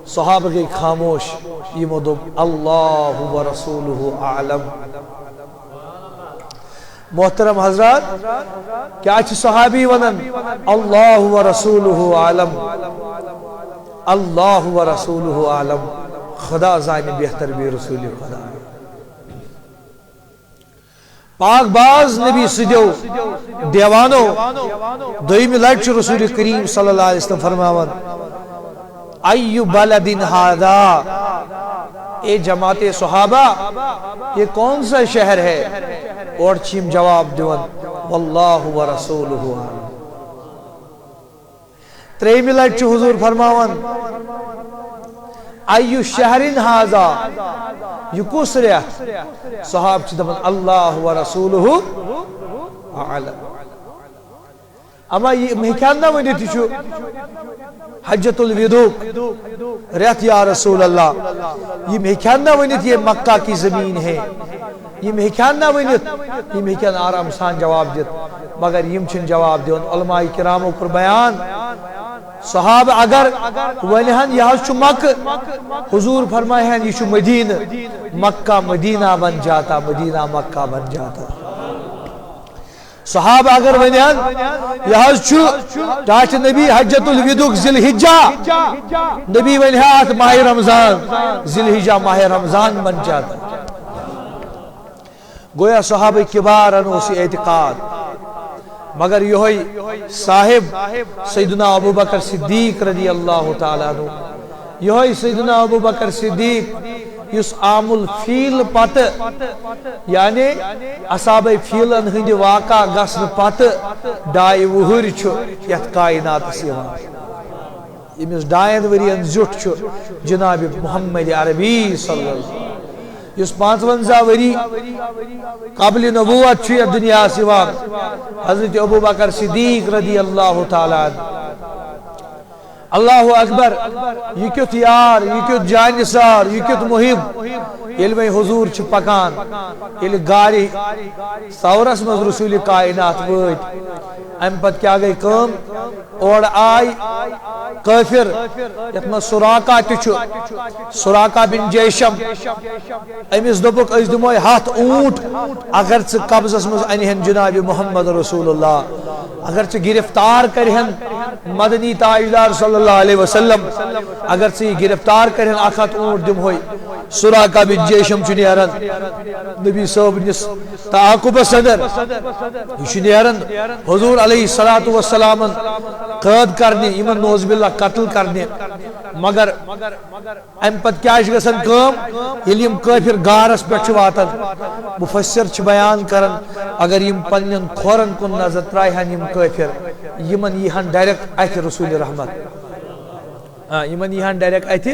صحابہ گئی خاموش یمو دوپ اللہ و رسولہ اعلم محترم حضرات کیا صحابی ونن اللہ و رسولہ اعلم اللہ و رسولہ اعلم خدا زانی بہتر بھی رسول خدا پاک باز نبی سدیو دیوانو دویمی لٹ رسول کریم صلی اللہ علیہ وسلم فرماون ایو بلدن ہادا اے جماعت صحابہ یہ کون سا شہر ہے اور چیم جواب دیون واللہ و رسولہ عالم تریمی لٹ حضور فرماون ایو شہرن ہادا یہ کس ریت صحاب چھ دپن اللہ و رسولہ عالم اما یہ مہکان نہ ونیت چھو حجت الودوع ریت یا رسول اللہ یہ مہکان نہ ونیت یہ مکہ کی زمین ہے یہ مہکان نہ ونیت یہ مہکان آرام سان جواب دیت مگر یم چھن جواب دیون علماء کرامو پر بیان صحابہ اگر ونہن یہ چھو مکہ حضور فرمائے ہیں یہ چھو مدینہ مکہ مدینہ بن جاتا مدینہ مکہ بن جاتا صحابہ اگر ونہن یہ چھو ٹاٹ نبی حجت الودوع ذی الحجہ نبی ونہات ماہ رمضان ذی الحجہ ماہ رمضان بن جاتا گویا صحابہ کبار انو سی اعتقاد مگر یہ صاحب سیدنا ابو بکر صدیق رضی اللہ تعالیٰ عنہ یہ سیدنا ابو بکر صدیق اس عام الفیل پت یعنی اصحاب فیلن ہند واقع گسن پت 2.5 وہر یت کائنات یمس 2 ورین زیٹ جناب محمد عربی صلی اللہ علیہ وسلم اس 55 وری قبل نبوت چھو دنیا سوا حضرت ابو بکر صدیق رضی اللہ تعالیٰ عنہ اللہ اکبر یہ کیت یار یہ کیت جانسار یہ کیت محب علم حضور چھ پکان یل گاری سورس مز رسول کائنات ویت ام پت کیا گئی کم اور آئی کافر یتما سراقہ تچو سراقہ بن جیشم امس دبک اس دموی ہاتھ اونٹ اگر چھ قبضس مز انہن جناب محمد رسول اللہ اگر چھ گرفتار کرہن مدنی تاجدار صلی اللہ علیہ وسلم اگر چھ گرفتار کرہن اخت اونٹ دموی سراقہ بن جیشم چھ نیرن نبی صاحب نس تعاقب صدر یہ چھ نیرن حضور علیہ السلام قید کرنے ایمن نوز باللہ قتل کرنے مگر ام پت کیا گسن کام یلیم کافر گارس پہ واتن مفسر چھ بیان کرن اگر یم پنن کھورن کن نظر ترائہن یم کافر یمن یہن ڈائریکٹ اتھ رسول رحمت یمن یہن ڈائریکٹ اتھ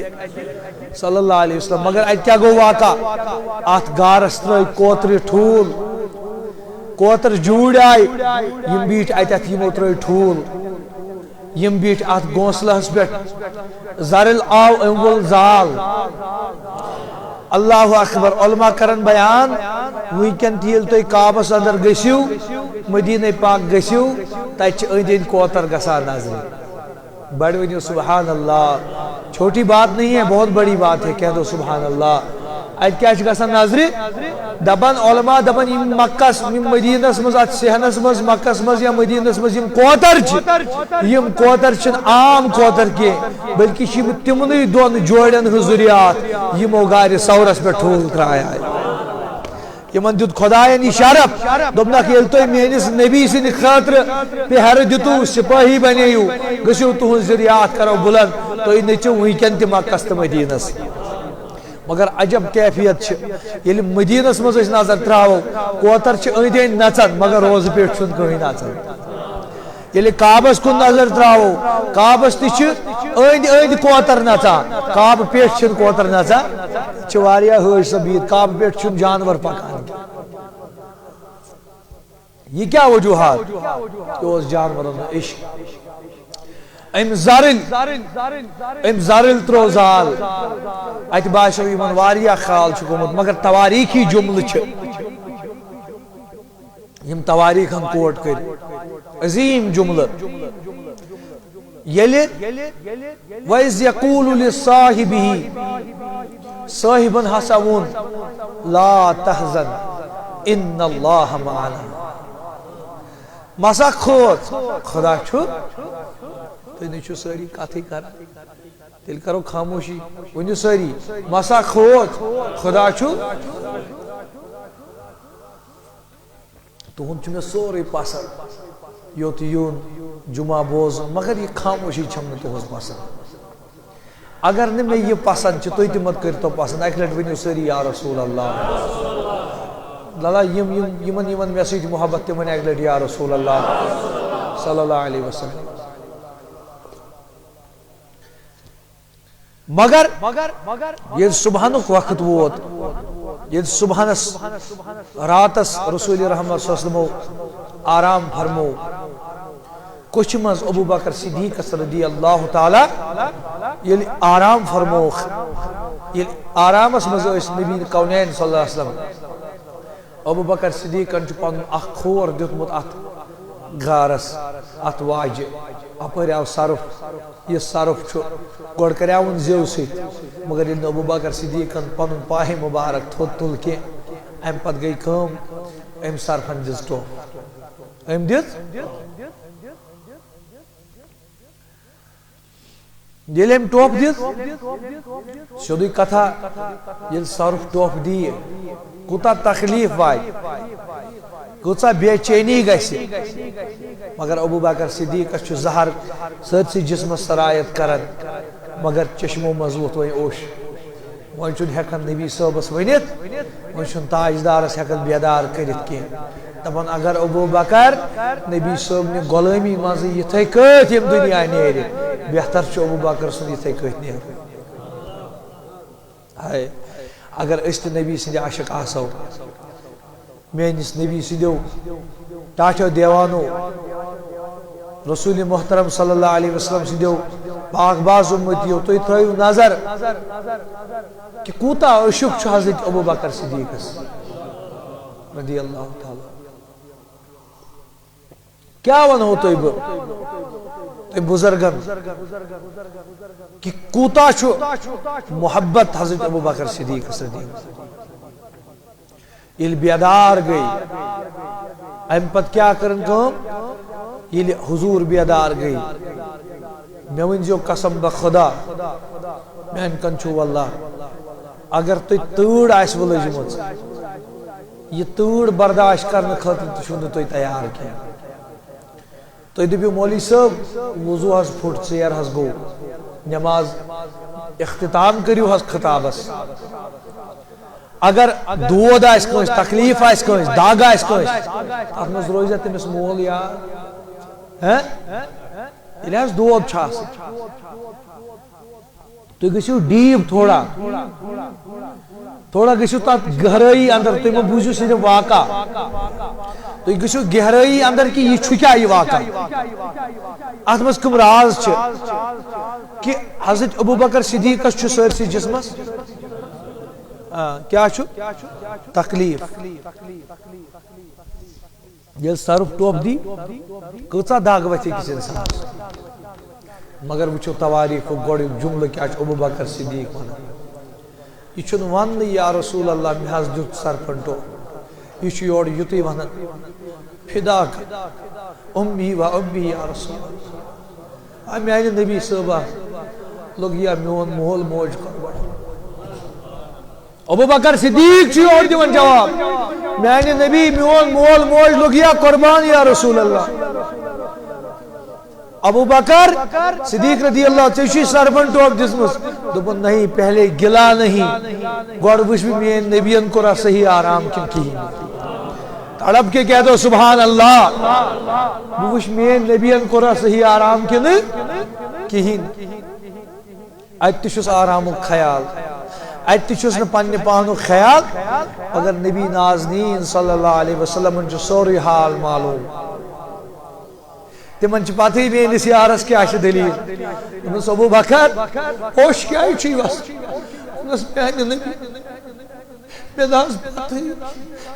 صلی اللہ علیہ وسلم مگر ات کیا گو واقع ات گارس ترائی کوتر ٹھول کوتر جوڑ آئی یم بیٹ ات یمو ترائی ٹھول یم بیٹ ات گونسلہس پہ زرل آو امول زال اللہ اکبر علماء کرن بیان وینکن تیل تو کعبس اندر گسیو مدینہ پاک گسیو تچ اندین کوتر گسا نظر بڑھ ونیو سبحان اللہ چھوٹی بات نہیں ہے بہت بڑی بات ہے کہہ دو سبحان اللہ ات کیا گسان نظر دپان علماء دپان مکس مدینس مز ات صحنس مز مکس مز یا مدینس مز یم کوتر چھ عام کوتر کی بلکہ تمنی دون جوڑن ہن ذریات یمو گار سورس پہ ٹھول ترایا یمن دیت خدایان یہ شرف دپنک یل تھی میانس نبی سند خاطر پہر دتو سپاہی بنیو گسو تہن ذریات کرو بلند تھی نچو ونکن تہ مکس تو مدینس مگر عجب کیفیت یل مدینس مز نظر تراو کوتر اند اند نچان مگر روز پیٹ چھ کہیں نچان یل کعبس کن نظر تراو کعبس تہ اند اند کوتر نچان کعب پیٹ چھ کوتر نچان چھ حج سبید کعب پیٹ چھ جانور پکان یہ کیا وجوہات کہ جانورن عشق ام زارل ترو زال ات باشو یمن واریا خال چھ گومت مگر تواریخی جملہ چھ یم تواریخ ہم کوٹ کر عظیم جملہ یلی وَإِذْ يَقُولُ لِصَاحِبِهِ صاحبن ہسا وون لا تحزن ان اللہ معنا مسا کھوت خدا چھو تُہۍ نہٕ چھِو سٲری کتھٕے کران تیٚلہِ کرو خاموشی ؤنِو سٲری مسا کھوت خدا چھو تُہُنٛد چھُ مےٚ سورُے پسنٛد یوٚت یُن جمعہ بوزُن مگر یہِ خاموشی چھم نہٕ تُہٕنٛز پسنٛد اگر نہٕ مےٚ یہِ پسنٛد چھِ تُہۍ تہِ مت کٔرۍتو پسنٛد اکہِ لٹہِ ؤنِو سٲری یا رسول اللہ للہ یِمن مےٚ سۭتۍ محبت تِم ؤنۍ اکہِ لٹہِ یا رسول اللہ صلی اللہ علیہ وسلم مگر ییٚلہِ صبحنُک وقت ووت ییٚلہِ صبحنس راتس رسول رحمت صلی اللہ علیہ وسلمو آرام فرمو کچھ منٛز ابو بکر صدیقس رضی اللہ تعالیٰ ییٚلہِ آرام فرموکھ ییٚلہِ آرامس منٛز ٲسۍ نبی کونین صلی اللہ علیہ وسلم ابو بکر صدیقن چھُ پنُن اکھ کھور دیُتمُت اتھ غارس اتھ واجہِ اپٲرۍ آو سرف یہِ سرف چھُ گۄڈٕ کریاوُن زیو سۭتۍ مگر ییٚلہِ نہٕ ابو بکر صدیقن پنُن پاہے مبارک تھوٚد تُل کینٛہہ امہِ پتہٕ گٔے کٲم أمۍ سرفن دِژ ٹوٚپھ أمۍ دِژ ییٚلہِ أمۍ ٹوٚپھ دِژ سیوٚدُے کتھا ییٚلہِ سرف ٹوٚپھ دِیہِ کوٗتاہ تکلیٖف واتہِ کۭژاہ بے چینی گژھِ مگر ابو بکر صدیقس چھُ زہر سٲرسٕے جسمس سرایت کران مگر چشمو منٛز ووٚتھ وۄنۍ اوٚش وۄنۍ چھُنہٕ ہٮ۪کان نبی صٲبس ؤنِتھ وۄنۍ چھُنہٕ تاجدارس ہٮ۪کان بیدار کٔرِتھ کینٛہہ دپان اگر ابو بکر نبی صٲبنہِ غۄلٲمی منٛزٕ یِتھٕے کٲٹھۍ ییٚمہِ دُنیا نیرِ بہتر چھُ ابو بکر سُنٛد یِتھٕے کٲٹھۍ نیرُن ہاے اگر أسۍ تہِ نبی سٕنٛدِ عاشق آسو میٲنِس نبی سٕنٛدیو ٹاٹھیو دیوانو رسول محترم صلی اللہ علیہ وسلم سٕنٛدیو پاک باز اُمتیو تُہۍ تھٲیِو نظر کہ کوٗتاہ عشق چھُ حضرت ابو بکر صدیقس رضی اللہ تعالیٰ کیٛاہ ونہو تۄہہِ بہٕ تۄہہِ بُزرگن کہ کوٗتاہ چھُ محبت حضرت ابو بکر صدیقس رضی اللہ ییٚلہِ بیدار گٔے امہِ پتہٕ کیٛاہ کٔرٕن کٲم ییٚلہِ حضوٗر بیدار گٔے مےٚ ؤنۍزیو قسم بخدا میانہِ کن چھُ واللہ اگر تُہۍ تۭر آسوٕ لٔجمٕژ یہِ تۭر برداشت کرنہٕ خٲطرٕ تہِ چھُو نہٕ تُہۍ تیار کینٛہہ تُہۍ دٔپِو مولوی صٲب وضوٗ حظ پھُٹ ژیر حظ گوٚو نٮ۪ماز اختتام کٔرِو حظ خطابس اگر دود آسہِ کٲنٛسہِ تکلیٖف آسہِ کٲنٛسہِ دگ آسہِ کٲنٛسہِ تتھ منٛز روزیا تٔمِس مول یاد ییٚلہِ حظ دود چھُ آسان تُہۍ گٔژھِو ڈیٖپ تھوڑا گٔژھِو تتھ گہرٲیی اندر تُہۍ مہ بوٗزِو صرف واقع تُہۍ گٔژھِو گہرٲیی اندر کہ یہِ چھُ کیٛاہ یہِ واقع اتھ منٛز کٕم راز چھِ کہ حضرت ابو بکر صدیقس چھُ سٲرسٕے جسمس کیا چھُ تکلیٖف ییٚلہِ سرف ٹوٚپھ دی کۭژاہ دگ ؤتھِ أکِس انسانس مگر وٕچھو تواریٖخُک گۄڈٕنیُک جملہٕ کیٛاہ چھُ ابو بکر صدیق ونان یہِ چھُنہٕ وننٕے یا رسول اللہ مےٚ حظ دیُت سرفن ٹوٚپھ یہِ چھُ یورٕ یُتُے ونان فِداک اُمی و ابی یا رسول اللہ میانہِ نبی صٲبا لوٚگ یا میون مول موج قربان ابو بکر صدیق چھُ یورٕ دِوان جواب میانہِ نبی میون مول موج لوٚگ یا قربان یا رسول اللہ ابو بکر صدیق رضی اللہ ژےٚ چھُے سرفن ٹوٚپھ دِژمٕژ دوٚپُن نہیں پہلے گِلا نہیں گۄڈٕ وٕچھ بہٕ میٲنۍ نبیَن کوٚرا صحیح آرام کِنہٕ کِہیٖنۍ تڑپ کے کہہ دو سبحان اللہ بہٕ وٕچھ میٲنۍ نبیَن کوٚرا صحیح آرام کِنہٕ کِہیٖنۍ اَتہِ تہِ چھُس آرامُک خیال اَتہِ تہِ چھُس نہٕ پننہِ پانُک خیال مگر نبی نازنیٖن صلی اللہ علیہ وسلمن چھُ سورُے حال معلوٗم تِمن چھِ پتہٕے میٲنِس یارس کیٛاہ چھِ دٔلیٖل دوٚپمَس ابوٗ بکر ہوش کیٛازِ چھُے وَسان دوٚپمَس میانہِ نبی مےٚ نہ حظ پتہٕے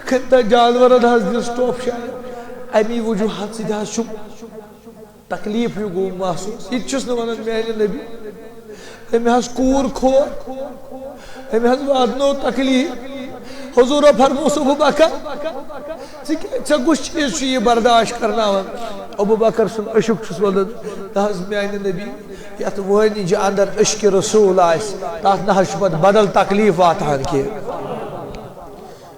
کھٔتۍ تتھ جانورن حظ دِژ ٹوٚپھ شاید امی وجوٗہات سۭتۍ حظ چھُم تکلیف ہیو گو محسوس یہ چھس نہ ونان میانہ نبی أمۍ حظ کوٗر کھور أمۍ حظ واتنو تکلیف حضور فرموس ابو بکر ژےٚ کُس چیٖز چھُ یہِ برداشت کرناوان ابو بکر سُنٛد عشق چھُس ونان نہ حظ میانہ نبی یتھ وٲنِج جہِ اندر عشق رسول آسہِ تتھ نہ حظ چھُ پتہٕ بدل تکلیف واتان کینٛہہ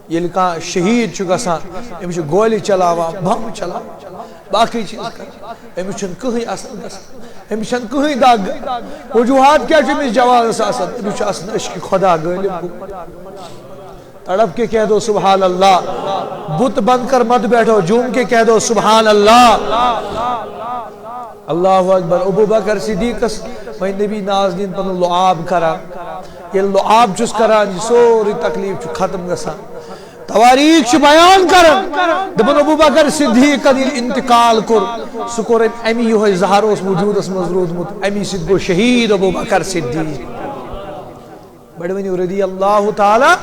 ییٚلہِ کانٛہہ شہیٖد چھُ گژھان أمِس چھِ گولہِ چلاوان بم چلاوان باقٕے چیٖز کران أمِس چھُنہٕ کٕہٕنۍ اثر گژھان أمِس چھنہٕ کٕہٕنۍ دگ وجوہات کیٛاہ چھُ أمِس جوانس آسان أمِس چھُ آسان عشق خدا غٲلب گوٚمُت تڑپ کے کہہ دو سبحان اللہ بت بن کر مت بیٹھو جھوم کے کہہ دو سبحان اللہ اللہ اکبر ابو بکر صدیقس وۄنۍ نبی نازنین پنُن لعاب کران ییٚلہِ لعاب چھُس کران یہِ سورُے تکلیف چھُ ختم گژھان تواریخ چھُ بیان کران دپان ابو بکر صدیقن ییٚلہِ انتقال کوٚر سُہ کوٚر أمۍ امی یِہوے زہر اوس وجوٗدس منٛز روٗدمُت امی سۭتۍ گوٚو شہیٖد ابو بکر صدیق بڑٕ ؤنِو رضی اللہ تعالیٰ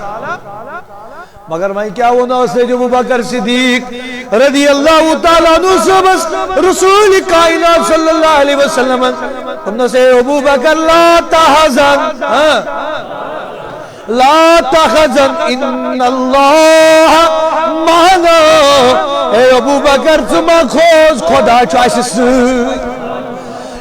مگر وۄنۍ کیٛاہ ووٚنو سید ابو بکر صدیق رضی اللہ تعالیٰ عنہ صٲبس رسول کائنات صلی اللہ علیہ وسلم دوٚپنس اے ابو بکر لا تحزن لا تحزن ان اللہ معنا اے ابو بکر ژٕ مہ کھوژ خدا چھُ اسہِ سۭتۍ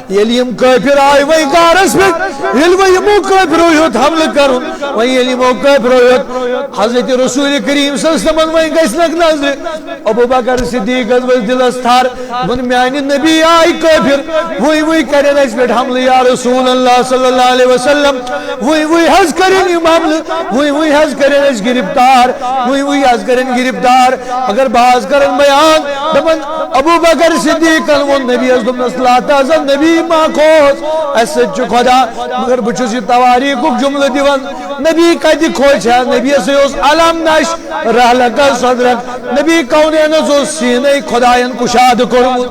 ییٚلہِ یِم کٲفِر آے وۄنۍ غارس پٮ۪ٹھ ییٚلہِ وۄنۍ یِمو کٲفرو ہیوٚت حملہٕ کرُن وۄنۍ ییٚلہِ یِمو کٲفرو ہیوٚت حضرت رسول کریم صلی اللہ علیہ وسلم وۄنۍ گژھنکھ نظرِ ابو بکر صدیقس ؤژھ دلس تھر دوٚپُن میانہِ نبی آے کٲفِر وۄنۍ کرن اسہِ پٮ۪ٹھ حملہٕ یا رسول اللہ صلی اللہ علیہ وسلم وۄنۍ حظ کرن یِم حملہٕ وۄنۍ حظ کرن اسہِ گرفتار وۄنۍ حظ کرن گرفتار مگر بعض کرن بیان دپان ابو بکر صدیقن ووٚن نبیس دوٚپنس لا تحزن نبی ما کھوژ اسہِ سۭتۍ چھُ خدا مگر بہٕ چھُس یہِ تواریٖخُک جملہٕ دِوان نبی کتہِ کھوژِ ہا نبیسٕے اوس علم نش رحلک صدرک نبی کونینس اوس سیٖنَے خداین کُشادٕ کوٚرمُت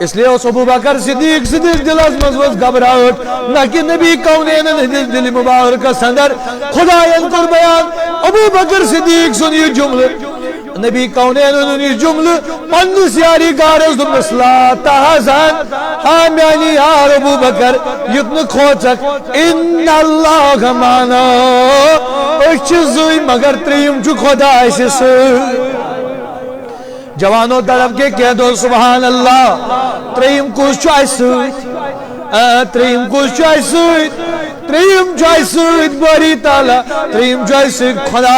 اس لیے اوس ابو بکر صدیق سٕنٛدِس دلس منٛز ؤژھ گھبراہٹ نہ کہ نبی کونینن ہٕنٛدِس دِلہِ مُبارکس اندر خداین کوٚر بیان ابو بکر صدیق سُنٛد یہِ جملہٕ نبی کونینن یہِ جملہٕ پننِس یاری غارس دوٚپنس لا تحزن ہاں میانہِ یار ابو بکر یُتھ نہٕ کھوژکھ ان اللہ معنا أسۍ چھِ زٕے مگر ترٛیٚیِم چھُ خدا اسہِ سۭتۍ جوانو تڑپ کے کہہ دو سبحان اللہ ترٛیٚیِم کُس چھُ اسہِ سۭتۍ ترٛیٚیِم کُس چھُ اسہِ سۭتۍ ترٛیٚیِم چھُ اسہِ سۭتۍ باری تعالیٰ ترٛیٚیِم چھُ اسہِ سۭتۍ خدا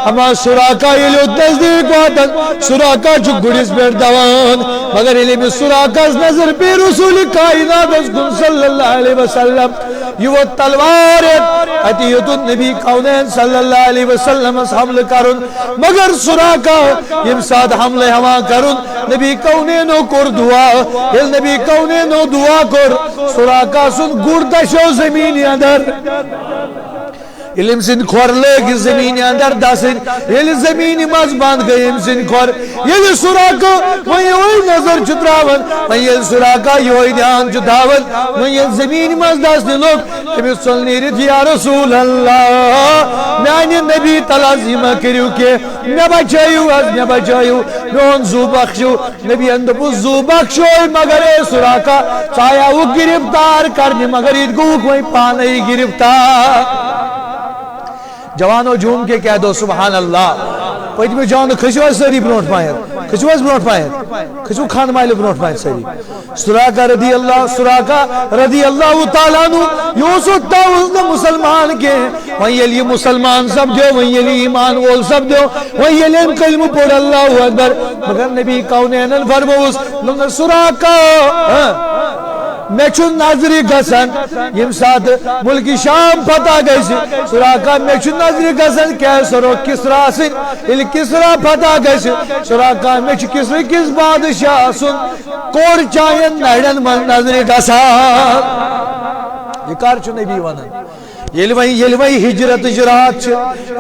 اما سُراقہ ییٚلہِ اوٚت نزدیٖک واتان سُراقہ چھُ گُرِس پٮ۪ٹھ دوان مگر ییٚلہِ أمِس سُراقہس نظر پیٚیہِ رسول کائناتس کُن صلی اللہ علیہ وسلم یہِ ووت تلوار ہیٚتھ اَتہِ ہیوٚتُن نبی کونین صلی اللہ علیہ وسلمس حملہٕ کرُن مگر سُراقہ ییٚمہِ ساتہٕ حملہٕ ہٮ۪وان کرُن نبی کونینو کوٚر دعا ییٚلہِ نبی کونینو دعا کوٚر سُراقہ سُنٛد گُر دشو زمیٖنہِ اندر ییٚلہِ أمۍ سٕنٛدۍ کھۄر لٲگۍ زمیٖنہِ اندر دسٕنۍ ییٚلہِ زمیٖنہِ منٛز بنٛد گٔے أمۍ سٕنٛدۍ کھۄر ییٚلہِ سُراقہ وۄنۍ یِہوے نظر چھُ تراوان وۄنۍ ییٚلہِ سُراقہ یِہوے دھیان چھُ تھاوان وۄنۍ ییٚلہِ زمیٖنہِ منٛز دسنہِ لوٚگ أمِس ژوٚل نیٖرِتھ یا رسول اللہ میانہِ نبی تلس یہِ مہ کٔرِو کینٛہہ مےٚ بچٲیِو حظ مےٚ بچٲیِو میون زُو بخشِو نبیَن دوٚپُس زُو بخشوے مگر اے سُراقہ ژٕ آیاوُکھ گرفتار کرنہِ مگر ییٚتہِ گوٚوُکھ وۄنۍ پانے گرفتار جوانو جھوم کے کہہ دو سبحان اللہ پٔتمہِ جانہٕ کھٔسِو حظ سٲری برونٛٹھ پہن کھٔسِو حظ برونٛٹھ پہن کھٔسِو خانہٕ مالہِ برونٛٹھ پہن سٲری سُراقہ رضی اللہ تعالیٰ عنہ یہِ اوس اوٚتام نہٕ مُسلمان کینٛہہ وۄنۍ ییٚلہِ یہِ مُسلمان سپدیو وۄنۍ ییٚلہِ یہِ ایمان وول سپدیو وۄنۍ ییٚلہِ أمۍ کلمہٕ پوٚر اللہ اکبر مگر نبی کونینن فرمووُس دوٚپنس سُراقہ مےٚ چھُ نظرِ گژھان ییٚمہِ ساتہٕ مُلکہِ شام فتح گژھِ سُراقہ مےٚ چھُ نظرِ گژھان کیسرو کِسرا سٕنٛدۍ ییٚلہِ کِسرا فتح گژھِ سُراقہ مےٚ چھُ کِسرٕ کِس بادشاہ سُنٛد کوٚر چاین نرٮ۪ن منٛز نظرِ گژھان یہِ کر چھُ نبی ونان یل وی ہجرت جرات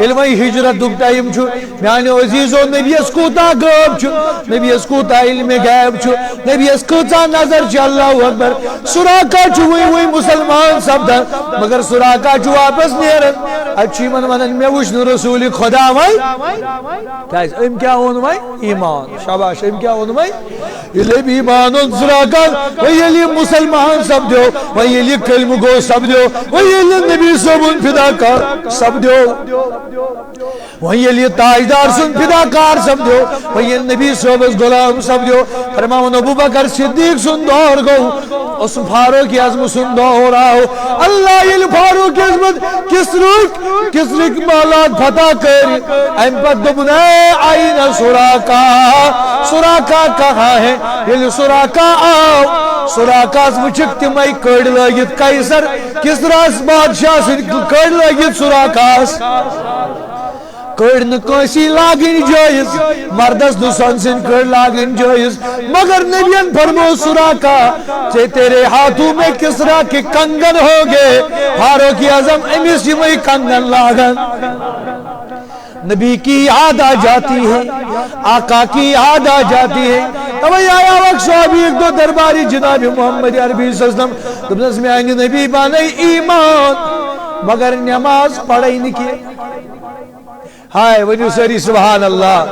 یل وی ہجرت ٹائم میانو عزیزو نبیس کوتا غب نبیس کوتا علم غیب نبیس کچا نظر اللہ اکبر سراقہ وی مسلمان سپدان مگر سراقہ واپس نیرن اچھی من ونن میں وچھ رسول خدا وی ام کیا اون وی ایمان شاباش ام کیا اون وی یلی بھی ایمان سراقہ ویلی مسلمان سپدو ویلی کلم گو سپدو ویلی نبی صبن فداکار سپدو ویلی تاجدار سن فداکار سپدو ویلی نبی صبس غلام سپدو فرماون ابو بکر صدیق سن دور گو اس فاروق اعظم سن دور آو اللہ یل فاروق اعظم کس رک مالات فتح کر ام پر دبنا آئین سراقہ کہاں ہے یل سراقہ آو سراقہ وچک تمائی کڑ لگت قیصر کسراس بادشاہ سن کڑ لگت سراقہ کڑ نکوسی لاگن جائز مردس دسن سن کڑ لاگن جائز مگر نبیان فرمو سراقہ تیرے ہاتھوں میں کسرا کے کنگن ہو گئے فاروق اعظم امیس میں کنگن لاگن نبی کی یاد آ جاتی ہے آقا کی یاد آ جاتی ہے توئی آیا وقت صحابی ایک دو درباری جناب محمد عربی صلی اللہ علیہ وسلم تم میں آئیں نبی بانے ایمان مگر نماز پڑھائی نہیں کی ہائے ونیو سری سبحان اللہ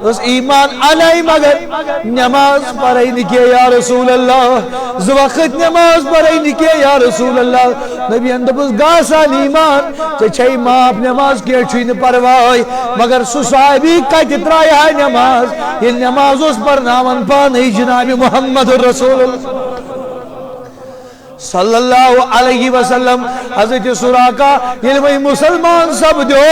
اس ایمان علی مگر نماز پڑھائی نہیں کی یا رسول اللہ زوقت نماز پڑھائی نہیں کی یا رسول اللہ نبی اندبس گاسان ایمان چھئی ماپ نماز کی چھوئی پروائی مگر صحابی کہتے ترائی ہے نماز یہ نماز اس پر نامن پانی جناب محمد رسول اللہ صلی اللہ علیہ وسلم حضرت سراقہ یلوی مسلمان سب دو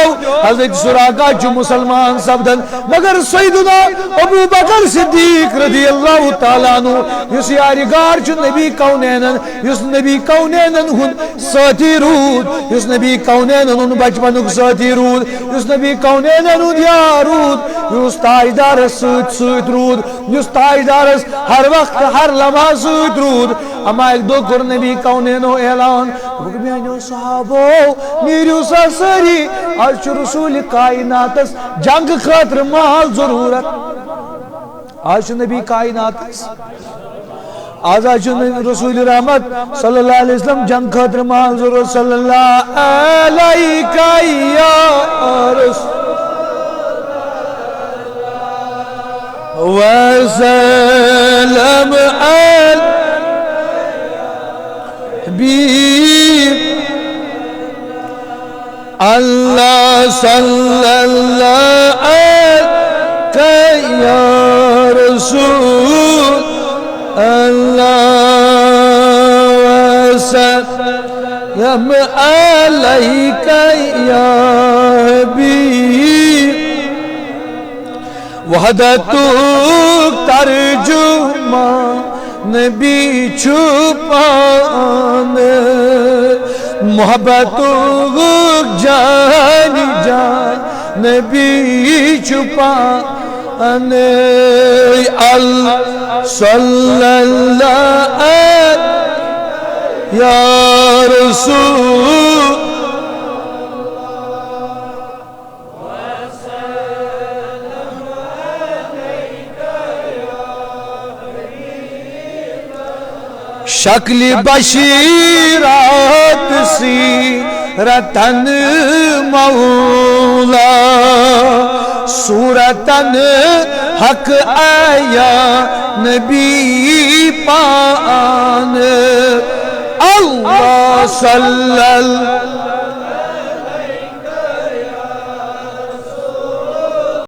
حضرت سراقہ جو مسلمان سب دن مگر سیدنا ابو بکر صدیق رضی اللہ تعالیٰ عنہ یس یارگار چو نبی کونینن یس نبی کونینن ہن ساتی رود یس نبی کونینن ہن بچپنک ساتی رود یس نبی کونینن ہن یارود یس تاجدار سوت رود یس تاجدار ہر وقت ہر لمحہ سوت رود اما ایک دو کر نبی کونینو اعلان میانو صحابو میریو سری آج رسول کائنات جنگ خاطر مال ضرورت آج نبی کائنات آج رسول رحمت صلی اللہ علیہ وسلم جنگ خاطر مال ضرورت صلی اللہ علیہ رسول وسلم اللہ صلی اللہ علیہ یا رسول اللہ وسلم علیہ یا حبیب وحدت ترجمان نبی چھپان محبت جان جان نبی چھپان صلی اللہ علیہ یا رسول شکل بشیرات سیرتن مولا صورتن حق آیا نبی پان اللہ صلی اللہ